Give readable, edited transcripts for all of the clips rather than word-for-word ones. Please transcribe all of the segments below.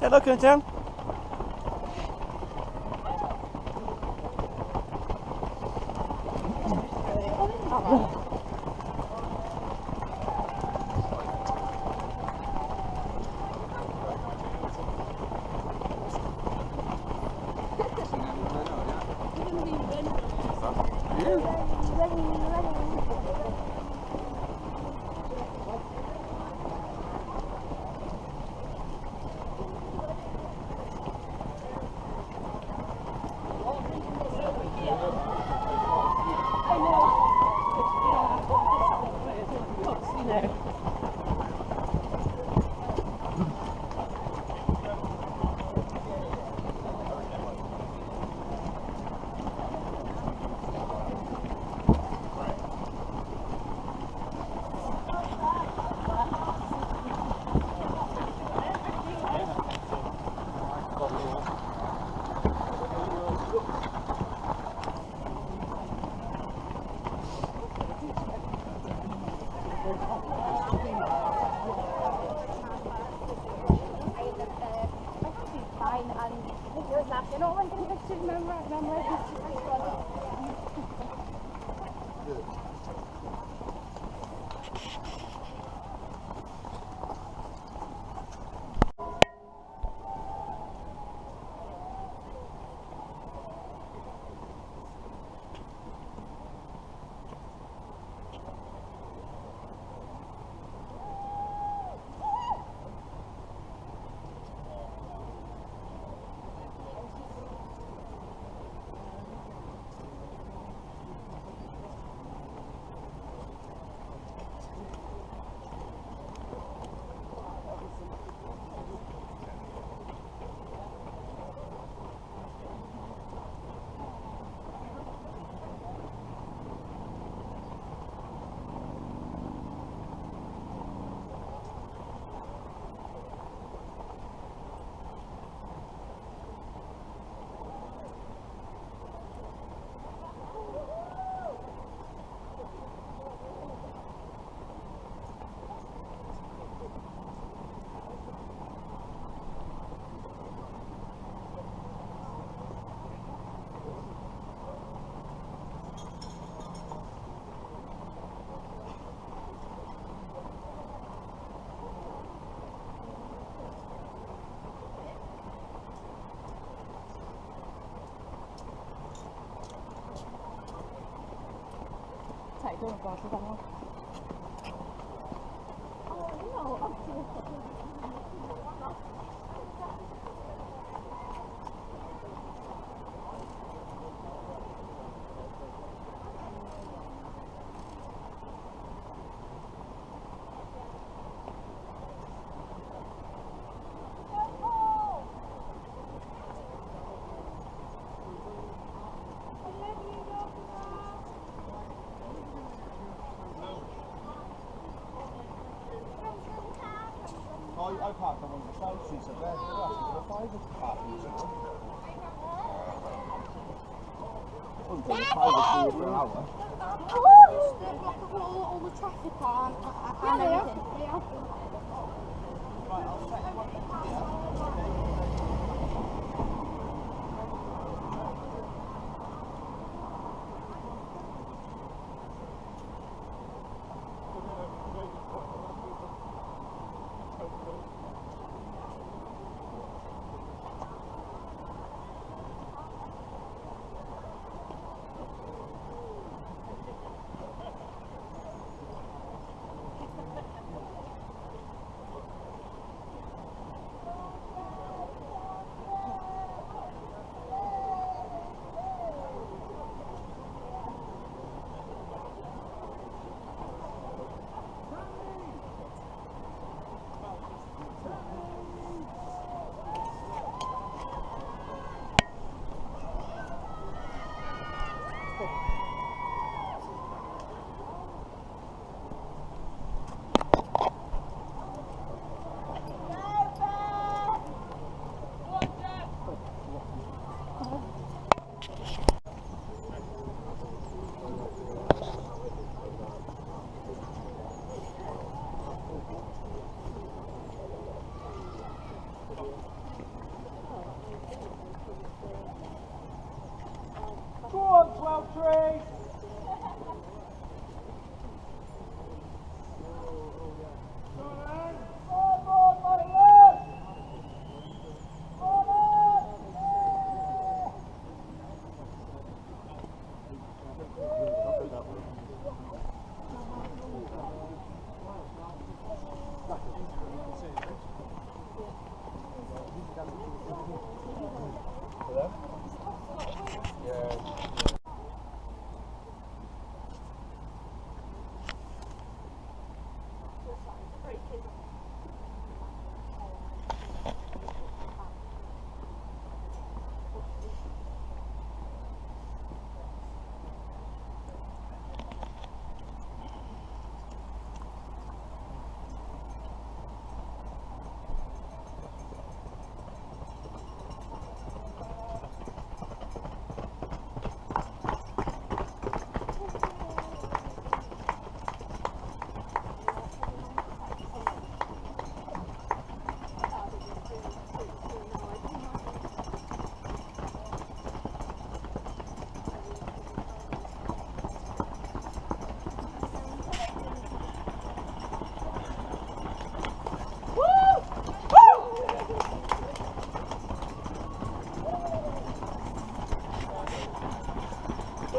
Hello, Quentin.踩这个高知道吗？I parked on one of the side streets up there. They're asking for a fiver to park in the wouldn't take a fiver for an hour. Just block up all the traffic on and everything. Yeah. Right, I'll set one.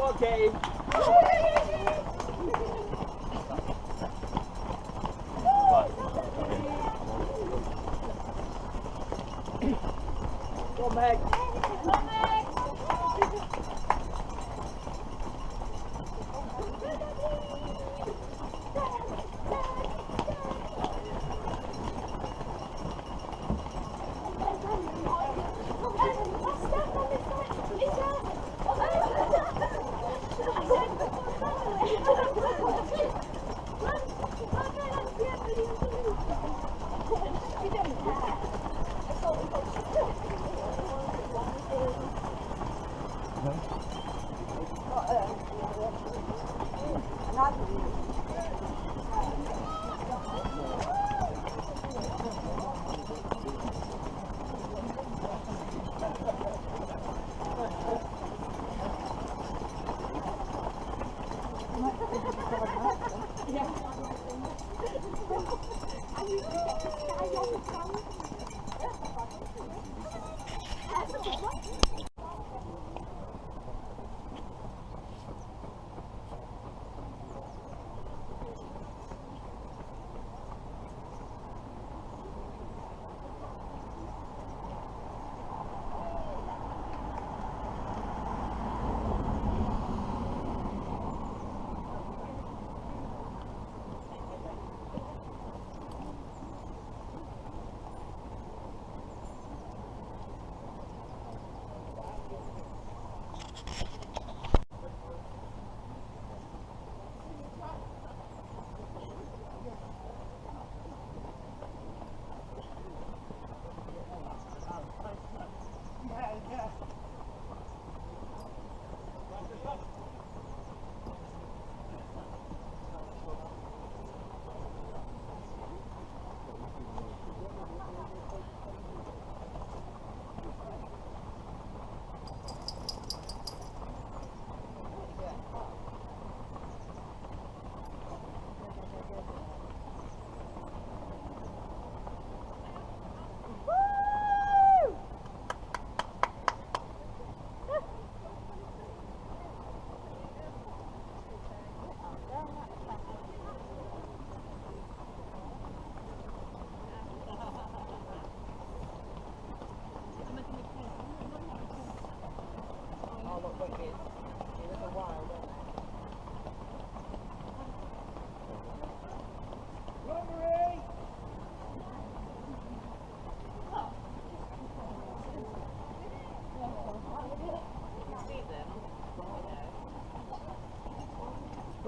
Okay. Go Meg.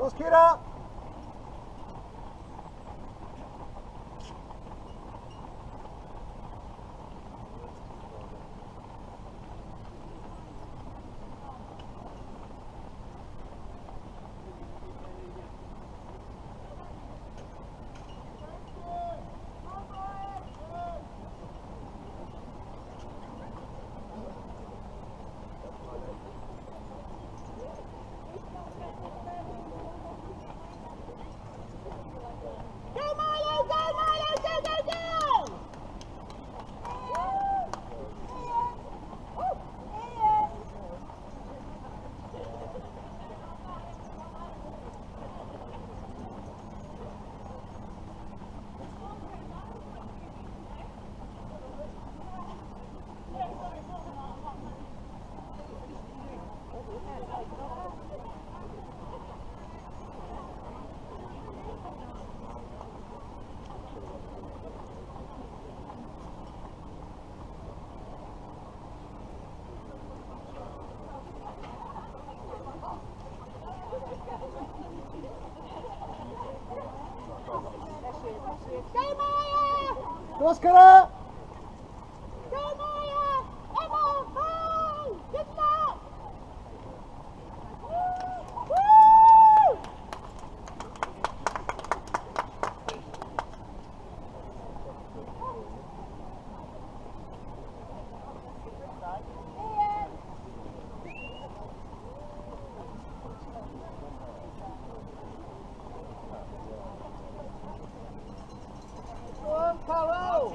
Let's get up. Let's get up. Carol!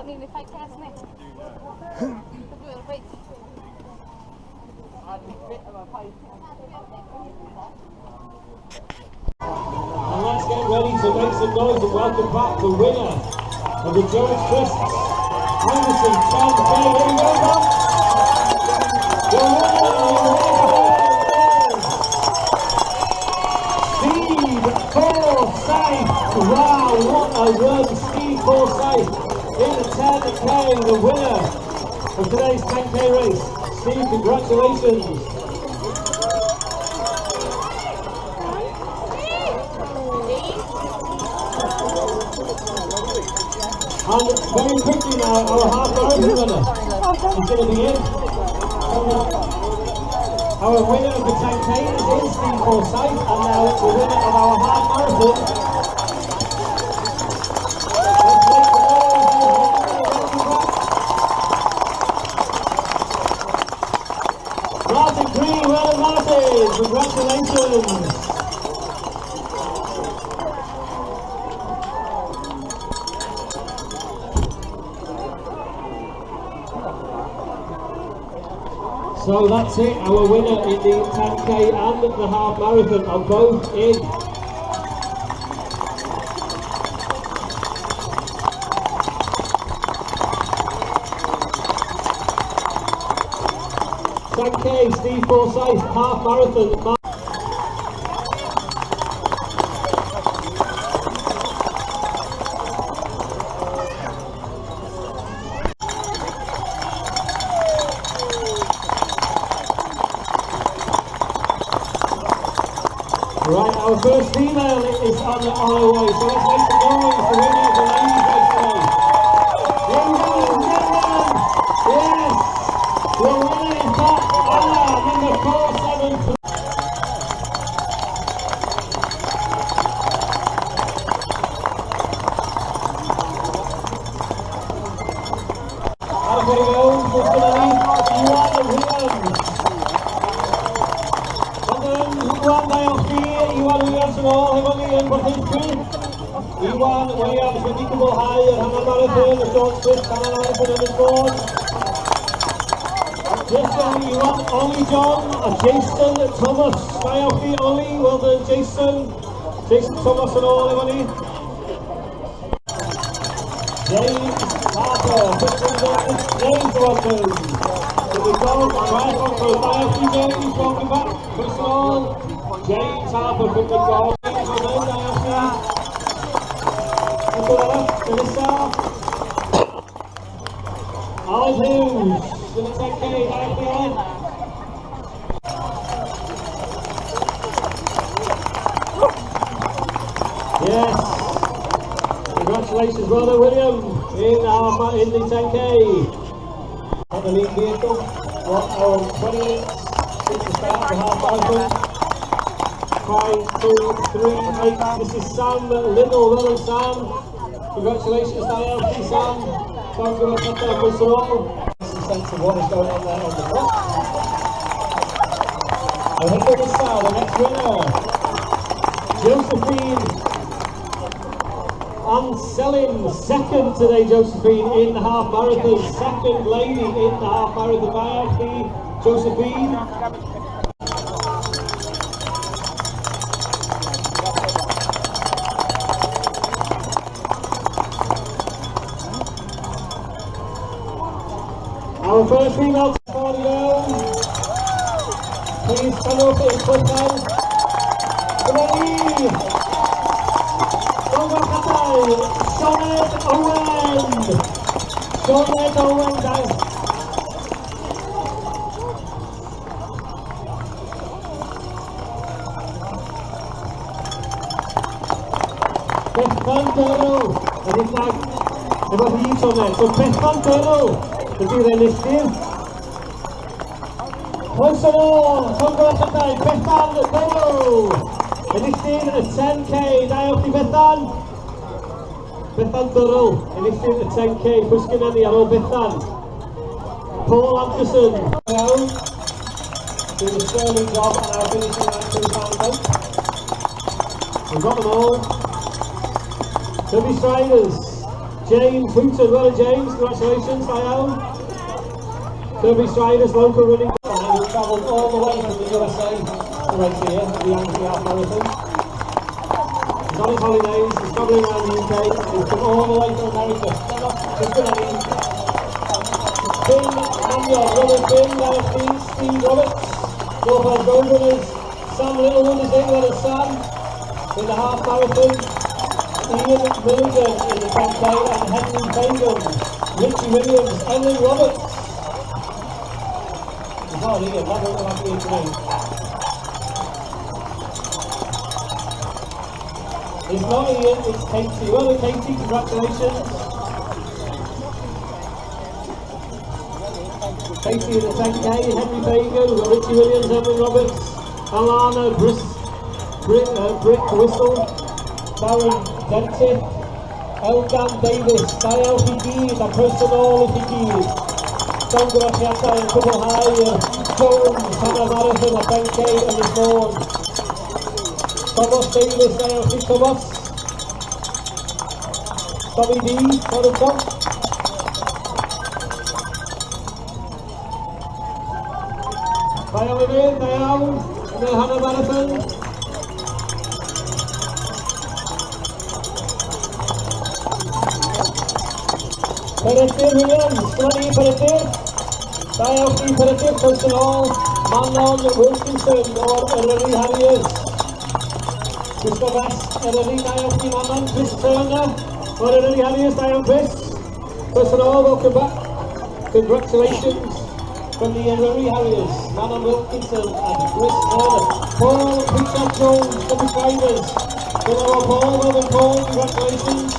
nearly 5K, isn't it? And let's get ready to make some noise and welcome back the winner of the Jones Twist Anderson 10K. Here we go, Bob. The winner is Steve Forsyth. Wow, what a run, Steve Forsyth in the 10K, the winner of today's 10K race. Steve, congratulations. And very quickly now, our half marathon runner is going to be in. Our winner of the 10K is in, Steve Forsyth, and now the winner of our half marathon. Martin Green, well done Martin, congratulations. So that's it, our winner in the 10K and the half marathon are both in. Steve Forsyth, half marathon. Right, our first female is on her way, so let's make some noise for the winner of the ladies race today. Ladies and gentlemen, yes, the winner is back, Anna, number 472. Everybody goes, just going to leave Iwan Williams. Iwan Williams and all, Iwan Williams with equal high at Hannah Marathon, the short switch, Hannah Marathon and the sport. Jason, Ollie John, Jason Thomas, Naoki, Ollie, well done Jason Thomas and all, everybody. James Harper, James welcome. So we go, right on for Naoki, James, welcome back, first of all. James Harper from the goal. Alan Hughes to the 10K, yes. Congratulations, well done, William, in the 10K. At the lead vehicle, 1 hour 20 minutes since the start of the half marathon. 5, 2, 3, 8. This is Sam Little, well done Sam. Congratulations, Diane, Sam. Thank you very much for some sense of what is going on there on the front. And head to the side, the next winner, Josephine Anselin, second today, Josephine, in the half marathon. Second lady in the half marathon. Diane, Josephine. Our first female to 40 down. Please stand up in front now. Ready? Sinead Owen. Sinead Owen down. Beth Van Turtle. And it's like, there was a use on there. So Beth Van Turtle to do the initiative. Close and all, Beth Van Turtle. Initiative at 10K, Naoki Beth Van Turtle, initiative at 10K, Pushkin and the yellow Beth Van. Paul Anderson, doing a sterling job and now finishing at 2 pounds out. We've got them all. Toby Striders, James Hooton, well done James, congratulations, Diane. Kirby Striders, local running. Who travelled all the way from the USA to race here at the Yankee Half Marathon. He's on his holidays, he's travelling around the UK, he's come all the way to America. He's good at it. Finn Mannion, Robert Finn, LFD, Steve Roberts, Norfolk Gold Runners, Sam Littlewood is in, well done Sam, in the half marathon. Ian Milligan in the 10K and Henry Fagan, Richie Williams, Ellen Roberts. He's not here, that won't have to be to me. It's not Ian, it's Katie. Well done Katie, congratulations. Katie in the 10K, Henry Fagan, we've got Richie Williams, Ellen Roberts, Alana Brick Whistle, Darren Dempsey, Elgan Davis, Dial Figui, the personal Figui, Don Graciata and Couple High, Jones, Hannah Marathon, a 10K and his phone. Thomas Davis, Dial Fig Thomas. Tommy D, for the top. Dial again, Dial, and the Hannah Marathon. Imperative Williams, 20 Imperative, Dial Imperative, Personal, Manon Wilkinson, or Early Harriers, Mr. West, Early Dial Manon, Chris Turner, or Early Harriers, Dial Chris, Personal, welcome back, congratulations from the Early Harriers, Manon Wilkinson and Chris Turner, Paul Richard Jones, the Drivers, hello Paul, well done Paul, congratulations.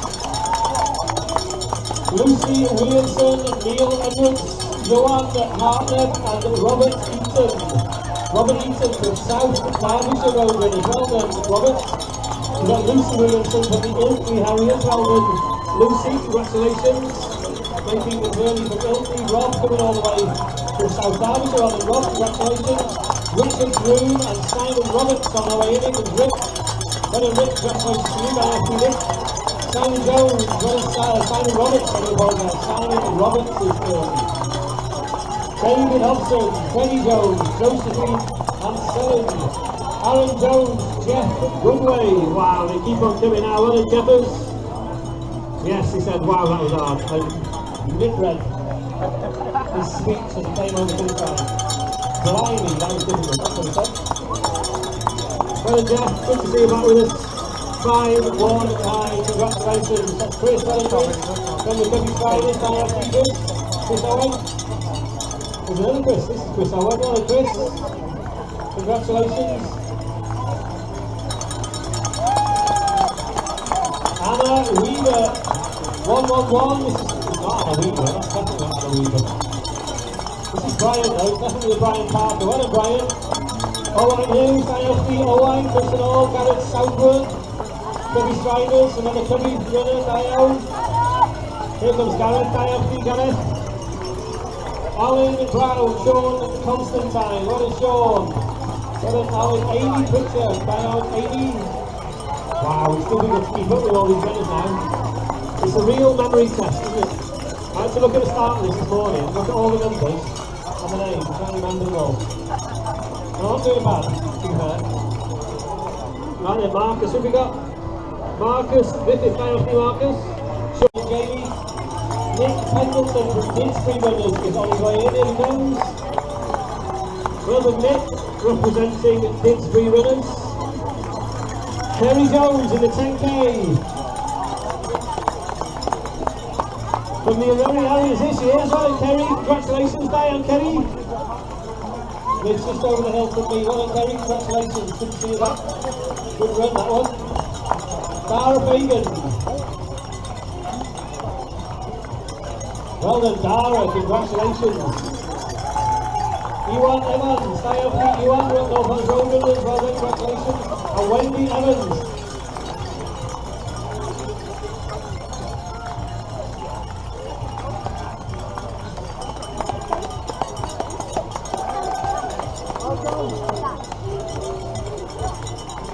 Lucy Williamson, Neil Edwards, Joanne Hartnett and Robert Eaton. Robert Eaton from South Derbyshire Road Runners. Well done, Robert. We've got Lucy Williamson from the Ilkley Harriers. Well done, Lucy. Congratulations. Making the journey from Ilkley. Rob coming all the way from South Derbyshire. Well done, Rob. Congratulations. Richard Groom and Simon Roberts on the way in. And Rick. Well done, Rick. Congratulations to you, Rick. Simon Jones, Simon Roberts, I apologize. Simon Roberts is David Hobson, Freddie Jones, Josephine Hansen, Aaron Jones, Jeff Goodway. Wow, they keep on coming now. Well done, Jeffers. Yes, he said, wow, that was hard. I misread his speech as he came on the finish line. Blimey, that was difficult. That's what he said. Well done, Jeff. Good to see you back with us. 5-1 time, congratulations. That's Chris, well done Chris. From the Kirby Striders, Dial Figui, Chris Owen. There's another Chris, this is Chris Owen, well done Chris. Congratulations. Anna Weaver, 111, this is not Anna Weaver, that's definitely not Anna Weaver. This is Brian though, it's definitely Brian Parker, well done Brian. Owen Hughes, ILP Owen, Personal, Garrett Southwood. Kirby Striders, another Kirby runner, Dial. Here comes Gareth, Dial, Gareth. Alan Brown, Sean Constantine, what is Sean? What is Alan, Amy Pritchard, Dial, Amy. Wow, it's still good to keep up with all these runners now. It's a real memory test, isn't it? I had to look at the start of this morning, look at all the numbers and the names, I can't remember them all. I'm not doing bad, to be fair. Right then, Marcus, who have we got? Marcus, Griffith, Marcus, Sean Jamie, Nick Pendleton from Didsbury Runners is on his way in, here he comes. Well done Nick, representing Didsbury Runners. Terry Jones in the 10K. From the Early Harriers this year, well done Kerry, congratulations Diane Kerry. Lives just over the hill from me, well done Kerry, congratulations, good to see you back. Good run that one. Dara Fagan. Well done, Dara, congratulations. Ewan Evans, ILP Ewan, Norfolk Road Runners, well done, congratulations. And Wendy Evans.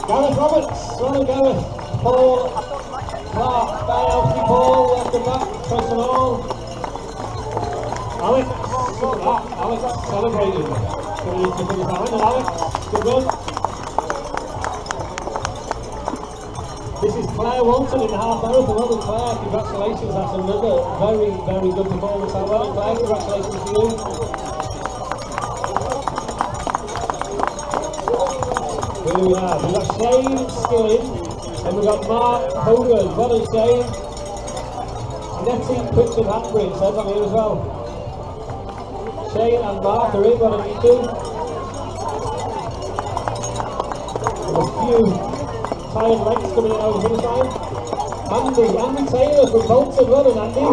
Gareth Roberts, well done, Gareth. Paul Clark, ILP Paul, welcome back. all. Alex, look at that. Alex celebrating. So he needs to finish that one. And Alex, good run. This is Claire Walton in the half marathon. Well done, Claire. Congratulations. That's another very, very good performance. Well done, Claire. Congratulations to you. Here we are. We've got Shane Skilling and we've got Mark Hogan. Well done, Shane. Nettie Pritchard Hanbury says on here as well. Shane and Mark are in. Well done, you two. A few tired legs coming in over the finish line. Andy Taylor from Bolton. Well done, Andy.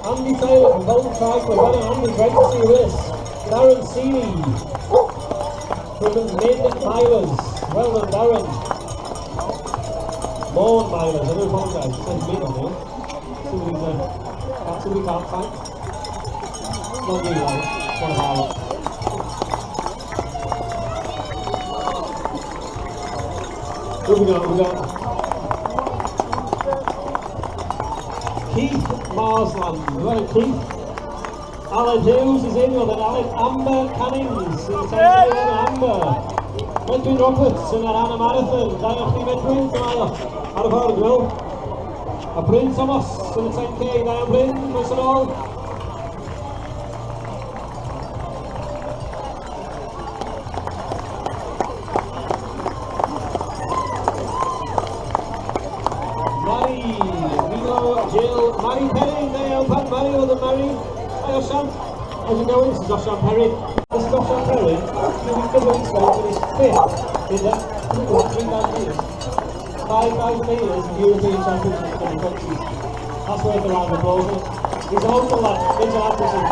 Andy Taylor from Bolton Cycling. Well done, Andy. Great to see you with us. Darren Seeley from Mid-Milers. Well done, Darren. Morn Milers, I do apologise, it says mid on here. Somebody's we can't find. Not you, though. It's one of our lot. Here we go. Keith Marsland. Well done, Keith. Alan Hughes is in with an Amber Cannings. Amber. Medwyn Roberts yn yr Anna Marathon. Da o'ch chi Medwyn, dyma ar y ffordd, wel. A Bryn Thomas yn y 10k. Da o'ch Bryn, croes yn ôl. Mary Perry, there you go, Mary, well done, Mary. Hi, Oshan. How's it going? This is Oshan Perry. This is Oshan Perry. He's been a couple of weeks ago, but he's fifth in the 3,000 metres. 5,000 metres in European Championships for the countries. That's worth a round of applause. He's a local lad, Mitchell Anderson.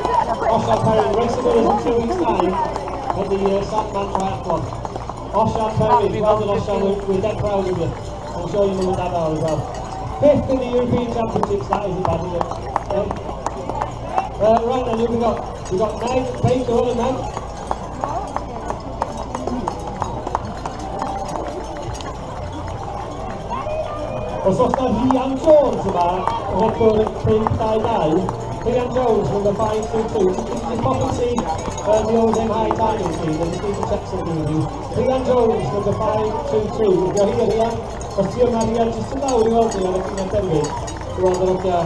Oshan Perry, racing with us in 2 weeks' time at the Sandman Triathlon. Oshan Perry, well done, Oshan. We're dead proud of you. I'm sure your mum and dad are as well. Fifth in the European Championships, that isn't bad, is it? Right then, we got Meg Baker, well done, Meg. Os oes na Rhian Jones yma, o hwnnw 5-2-2, Rhian Jones from the 5-2-2. You can pop and see the OSM High Diving team, and just need to check something with you. Rhian Jones from the 5-2-2. If you're here, Rhian, os ti yma Rhian, jyst yn lawr i weld ni ar y cyngor Derwyd, i weld yr ogia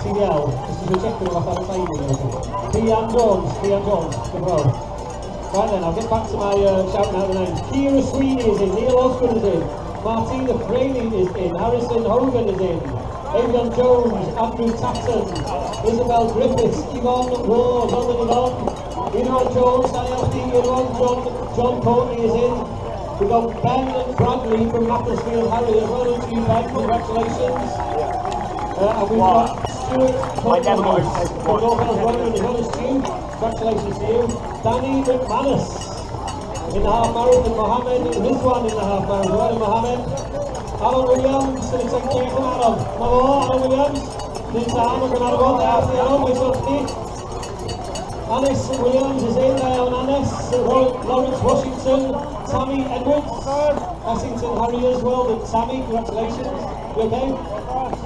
TDL, jyst yn check nhw fath ar y signing. Rhian Jones, good roll. Right then, I'll get back to my shouting out the names. Kira Sweeney is in, Neil Osgood is in, Martina Fraley is in, Harrison Hogan is in, Adrian Jones, Andrew Tatton, Isabel Griffiths, Yvonne Ward, well done Yvonne Jones, Daniel D, John Courtney is in. We've got Ben Bradley from Macclesfield Harriers, well done to you Ben, congratulations. And we've got Stuart Courtney from North Wales, as well as Stu, congratulations to you. Danny McManus in the half marathon, Mohammed Rizwan in the half marathon, well done Mohammed. Alan Williams, going to take care from Alan. Alan Williams, this time we're going to have one after the Alan, we've got Steve. Anis Williams is in there on Anis, Lawrence Washington, Tammy Edwards, Essington Harriers, well done Tammy, congratulations. You okay?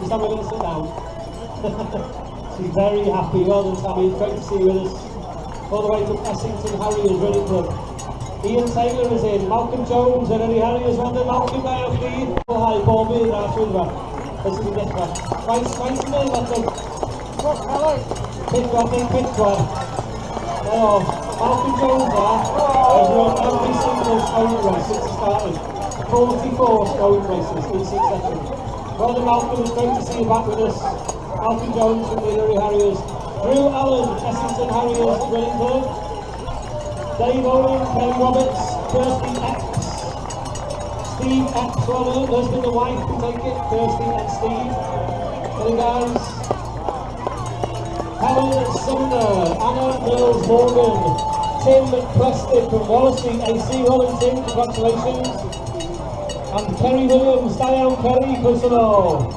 Just have a little sit down. She's very happy, well done Tammy, it's great to see you with us. All the way from Essington Harriers, Running Club. Ian Taylor is in, Malcolm Jones and Eddie Harriers, well done Malcolm there for the high ball being there through the back. Let's see the next one. Right, the middle, I think. Pit one. Oh, Malcolm Jones there has run every single sprint race since he started. 44 sprint races in succession. Well done Malcolm, it's great to see you back with us. Malcolm Jones from the Erie Harriers. Drew Allen, Essington Harriers, Running Club. Dave Owen, Ken Roberts, Kirsty Epps, Steve Epps, husband and wife can take it, Kirsty and Steve. Hey guys. Helen Sumner, Anna Mills Morgan, Tim Preston from Wallasey AC, well done Tim, congratulations. And Kerry Williams, Diane Kerry, personal.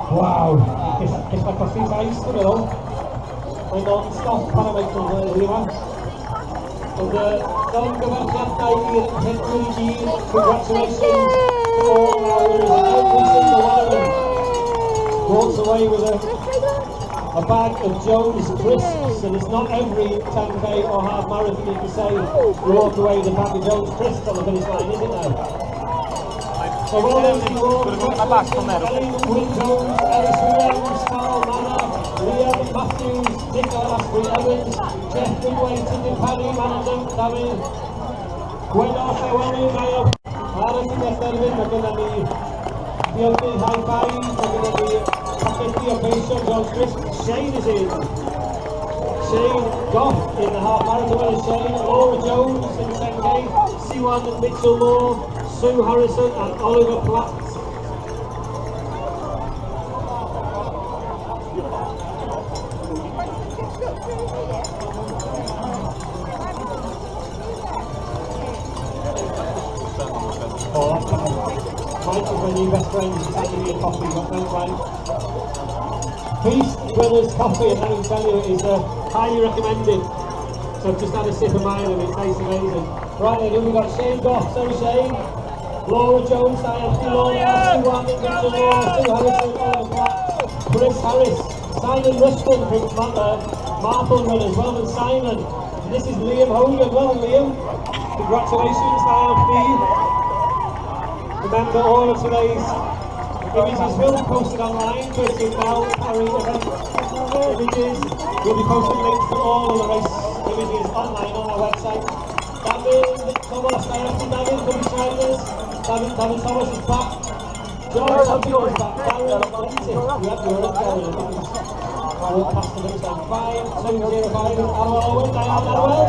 Wow, it's like a few ice, you know. Mae'n non-stop pan am eich nhw'n yma. Ond don gyfarchiadau i'r pedwyr I gyd, congratulations to all our every single one of them. away with a bag of Jones crisps, and it's not every 10k or half marathon you can say you walk away with a bag of Jones crisps on the finish line, is it now? So well done to you all. Will Jones, Ellis Williams, Carl Manor, Liam Matthews, Nicola Asprey-Evans, Jeff Goodway, Tintin Paddy, Manandam, David, Gwen Arthur, Wenu, Mayo, Aaron, Tervin, Maganani, Fiona, High Five, Maganani, Paketi, Opation, Jones Crisp, Shane is in. Shane Goff in the half marathon, Shane, Laura Jones in 10k, Siwan and Mitchell Moore, Sue Harrison and Oliver Platt. Oh, that's Mike is my new best friend, he's taking me a coffee, but thanks Mike. Peace Brothers Coffee, and let me tell you, is highly recommended. So I've just had a sip of mine and it tastes amazing. Right then, we've got Shane Goff, so Shane. Laura Jones, Diane Laura, Sue Warren, Mitchell Moore, Sue Harrison, Oliver Platt, Chris Harris, Simon Ruston from Marple Runners, well done Simon. And this is Liam Hogan, well done Liam. Congratulations, Diane. Remember all of today's images will be posted online, Christian Bell, Harry event images. We'll be posting links to all of the race images online on our website. David Thomas, David, come join us. David Thomas is back. George Hopkins is back. Darren Lindsay, we have your own Darren. Walk past the finish line. 5, 2, 0, 5. Hello, Owen, Diane, Owen.